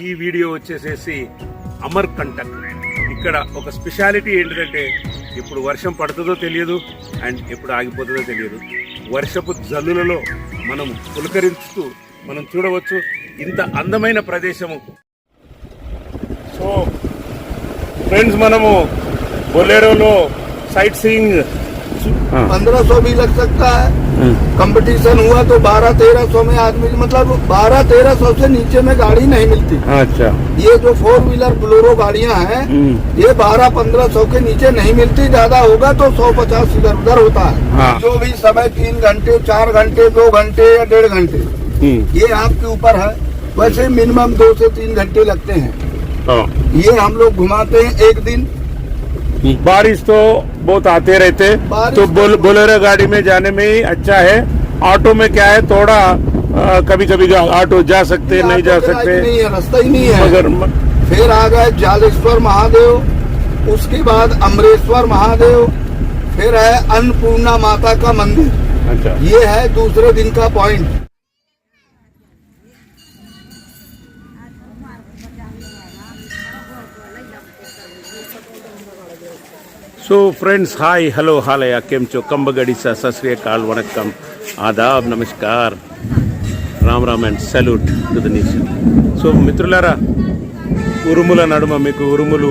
ఈ వీడియో వచ్చేసేసి అమర్కంటక్. ఇక్కడ ఒక స్పెషాలిటీ ఏంటంటే ఇప్పుడు వర్షం పడుతుందో తెలియదు అండ్ ఎప్పుడు ఆగిపోతుందో తెలియదు. వర్షపు జల్లులలో మనం పులకరించుతూ మనం చూడవచ్చు ఇంత అందమైన ప్రదేశము. సో ఫ్రెండ్స్, మనము బొలేరోలో సైట్ సీయింగ్ 1500 भी लग सकता है। कंपटीशन हुआ तो 1200-1300 में आदमी, मतलब 1200-1300 से नीचे में गाड़ी नहीं मिलती। अच्छा, ये जो 4 व्हीलर बोलेरो गाड़ियां हैं ये 1200-1500 के नीचे नहीं मिलती। ज्यादा होगा तो 150 इधर उधर होता है। हाँ। जो भी समय 3 घंटे 4 घंटे 2 घंटे या 1.5 घंटे ये आपके ऊपर है। वैसे मिनिमम 2 से 3 घंटे लगते हैं। ये हम लोग घुमाते हैं एक दिन। बारिश तो बहुत आते रहते, तो बोलेरो गाड़ी में जाने में ही अच्छा है। ऑटो में क्या है, थोड़ा कभी कभी ऑटो जा सकते नहीं जा सकते, नहीं है, रास्ता ही नहीं है। मगर फिर आ गए जालेश्वर महादेव, उसके बाद अमरेश्वर महादेव, फिर है अन्नपूर्णा माता का मंदिर। अच्छा, ये है दूसरे दिन का point. So friends, hi hello हालया केम चो कंबगड़ी सा सत श्री अकाल वणक्कम आदाब नमस्कार राम राम and salute to the nation. So మిత్రులారా, ఉరుముల నడుమ మీకు ఉరుములు,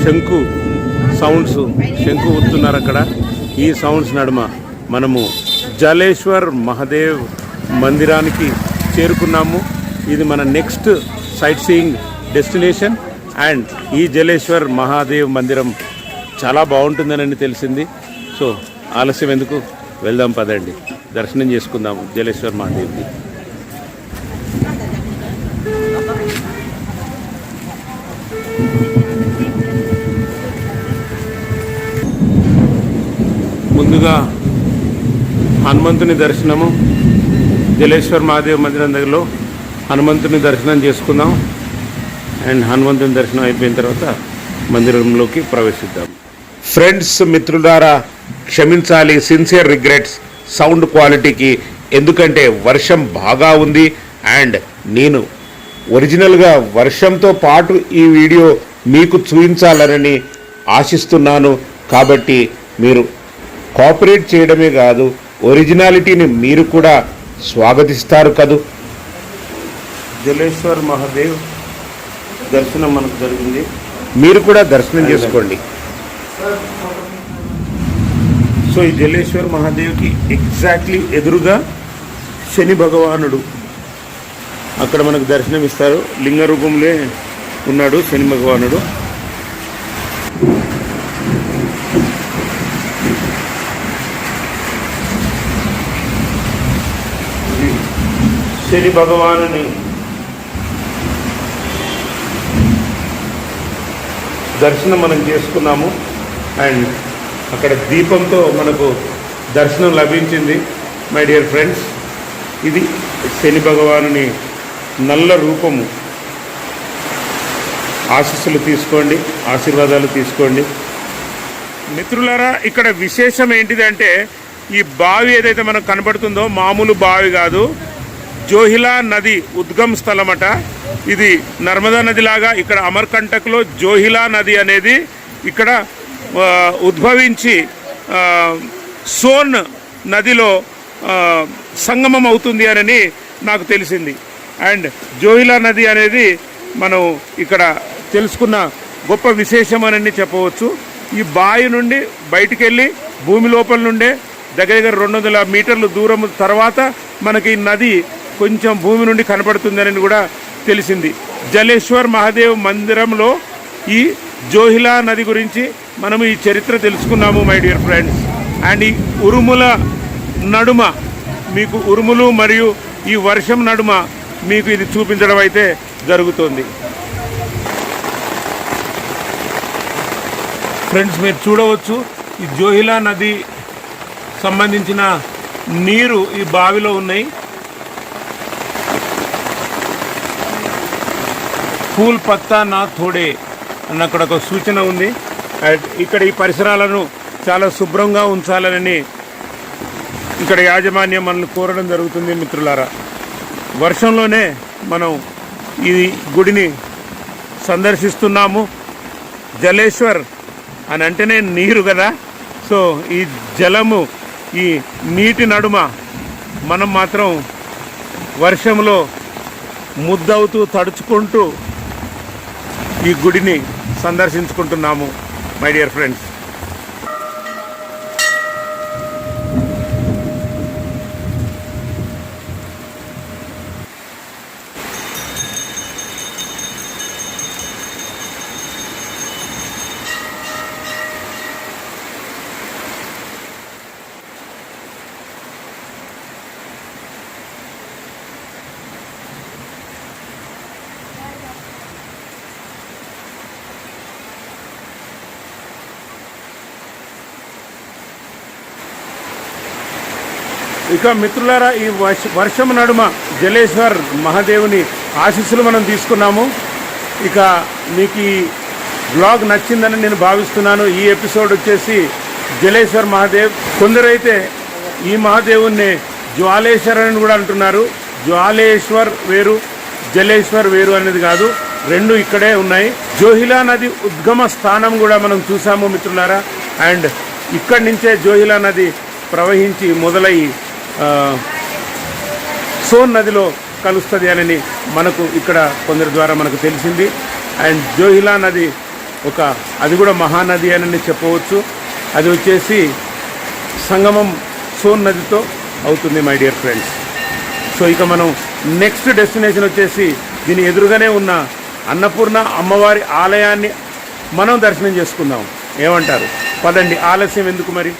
శంకు సౌండ్స్, శంకు ఊతున్నారు అక్కడ. ఈ సౌండ్స్ నడుమ మనము జలేశ్వర్ మహాదేవ్ మందిరానికి చేరుకున్నాము. ఇది మన next sight seeing destination. And ఈ జలేశ్వర్ మహాదేవ్ మందిరం చాలా బాగుంటుందని తెలిసింది. సో ఆలస్యం ఎందుకు, వెళ్దాం పదండి, దర్శనం చేసుకుందాము జలేశ్వర్ మహాదేవ్కి. ముందుగా హనుమంతుని దర్శనము, జలేశ్వర్ మహాదేవ్ మందిరం దగ్గరలో హనుమంతుని దర్శనం చేసుకుందాం. అండ్ హనుమంతుని దర్శనం అయిపోయిన తర్వాత మందిరంలోకి ప్రవేశిద్దాం. ఫ్రెండ్స్, మిత్రులారా, క్షమించాలి, సిన్సియర్ రిగ్రెట్స్ సౌండ్ క్వాలిటీకి. ఎందుకంటే వర్షం బాగా ఉంది అండ్ నేను ఒరిజినల్గా వర్షంతో పాటు ఈ వీడియో మీకు చూపించాలని ఆశిస్తున్నాను. కాబట్టి మీరు కోఆపరేట్ చేయడమే కాదు, ఒరిజినాలిటీని మీరు కూడా స్వాగతిస్తారు కదూ. జలేశ్వర్ మహాదేవ్ దర్శనం మనకు జరిగింది, మీరు కూడా దర్శనం చేసుకోండి. సో ఈ జలేశ్వర్ మహాదేవ్కి ఎగ్జాక్ట్లీ ఎదురుగా శని భగవానుడు అక్కడ మనకు దర్శనం ఇస్తారు. లింగ రూపంలో ఉన్నాడు శని భగవానుడు. శని భగవానుని దర్శనం మనం చేసుకున్నాము. అండ్ అక్కడ దీపంతో మనకు దర్శనం లభించింది. మై డియర్ ఫ్రెండ్స్, ఇది శని భగవానుని నల్ల రూపము. ఆశీస్సులు తీసుకోండి, ఆశీర్వాదాలు తీసుకోండి. మిత్రులారా, ఇక్కడ విశేషం ఏంటిదంటే ఈ బావి ఏదైతే మనకు కనబడుతుందో మామూలు బావి కాదు, జోహిలా నది ఉద్గమ స్థలం అట. ఇది నర్మదా నదిలాగా ఇక్కడ అమర్కంటక్లో జోహిలా నది అనేది ఇక్కడ ఉద్భవించి సోన్ నదిలో సంగమం అవుతుంది అని నాకు తెలిసింది. అండ్ జోహిలా నది అనేది మనం ఇక్కడ తెలుసుకున్న గొప్ప విశేషం అని చెప్పవచ్చు. ఈ బావి నుండి బయటికి వెళ్ళి భూమి లోపల నుండే దగ్గర 200 మీటర్లు దూరం తర్వాత మనకి ఈ నది కొంచెం భూమి నుండి కనపడుతుందని కూడా తెలిసింది. జలేశ్వర్ మహాదేవ్ మందిరంలో ఈ జోహిలా నది గురించి మనము ఈ చరిత్ర తెలుసుకున్నాము మై డియర్ ఫ్రెండ్స్. అండ్ ఈ ఉరుముల నడుమ మీకు ఉరుములు మరియు ఈ వర్షం నడుమ మీకు ఇది చూపించడం అయితే జరుగుతుంది. ఫ్రెండ్స్, మీరు చూడవచ్చు ఈ జోహిలా నది సంబంధించిన నీరు ఈ బావిలో ఉన్నాయి. ఫూల్ పత్తా నా థోడే అన్న అక్కడ ఒక సూచన ఉంది. ఇక్కడ ఈ పరిసరాలను చాలా శుభ్రంగా ఉంచాలని ఇక్కడ యాజమాన్యం మనల్ని కోరడం జరుగుతుంది. మిత్రులారా, వర్షంలోనే మనం ఈ గుడిని సందర్శిస్తున్నాము. జలేశ్వర్ అని అంటేనే నీరు కదా, సో ఈ జలము, ఈ నీటి నడుమ మనం మాత్రం వర్షంలో ముద్దవుతూ తడుచుకుంటూ ఈ గుడిని సందర్శించుకుంటున్నాము మై డియర్ ఫ్రెండ్స్. ఇక మిత్రులారా, ఈ వర్షం నడుమ జలేశ్వర్ మహాదేవుని ఆశీస్సులు మనం తీసుకున్నాము. ఇక మీకు ఈ బ్లాగ్ నచ్చిందని నేను భావిస్తున్నాను. ఈ ఎపిసోడ్ వచ్చేసి జలేశ్వర్ మహాదేవ్. కొందరైతే ఈ మహాదేవుణ్ణి జ్వాలేశ్వర్ అని కూడా అంటున్నారు. జ్వాలేశ్వర్ వేరు, జలేశ్వర్ వేరు అనేది కాదు, రెండు ఇక్కడే ఉన్నాయి. జోహిలా నది ఉద్గమ స్థానం కూడా మనం చూసాము మిత్రులారా. అండ్ ఇక్కడి నుంచే జోహిలా నది ప్రవహించి మొదలై సోన్ నదిలో కలుస్తుంది అని మనకు ఇక్కడ కొందరి ద్వారా మనకు తెలిసింది. అండ్ జోహిలా నది అది కూడా మహానది అని చెప్పవచ్చు. అది వచ్చేసి సంగమం సోన్ నదితో అవుతుంది మై డియర్ ఫ్రెండ్స్. సో ఇక మనం నెక్స్ట్ డెస్టినేషన్ వచ్చేసి దీని ఎదురుగానే ఉన్న అన్నపూర్ణ అమ్మవారి ఆలయాన్ని మనం దర్శనం చేసుకుందాం. ఏమంటారు? పదండి, ఆలస్యం ఎందుకు మరి.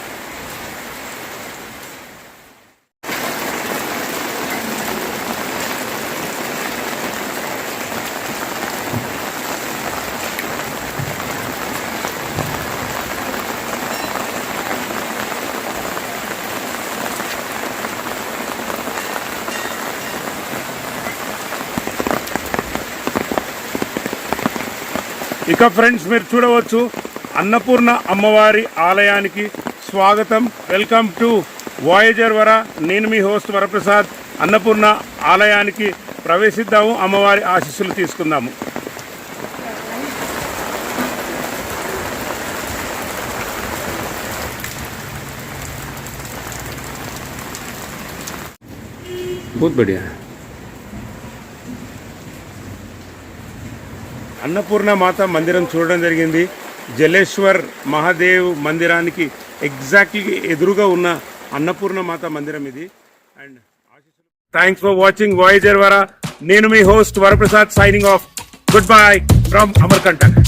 ఇక ఫ్రెండ్స్, మీరు చూడవచ్చు అన్నపూర్ణ అమ్మవారి ఆలయానికి స్వాగతం. వెల్కమ్ టు వాయేజర్ వర. నేను మీ హోస్ట్ వరప్రసాద్. అన్నపూర్ణ ఆలయానికి ప్రవేశిద్దాము, అమ్మవారి ఆశీస్సులు తీసుకుందాము. बहुत बढ़िया. అన్నపూర్ణ మాత మందిరం చూడడం జరిగింది. జలేశ్వర్ మహాదేవ్ మందిరానికి ఎగ్జాక్ట్లీ ఎదురుగా ఉన్న అన్నపూర్ణ మాత మందిరం ఇది. And thanks for watching Voyager వర. నేను మీ host Varaprasad signing off. Good bye from Amarkantak.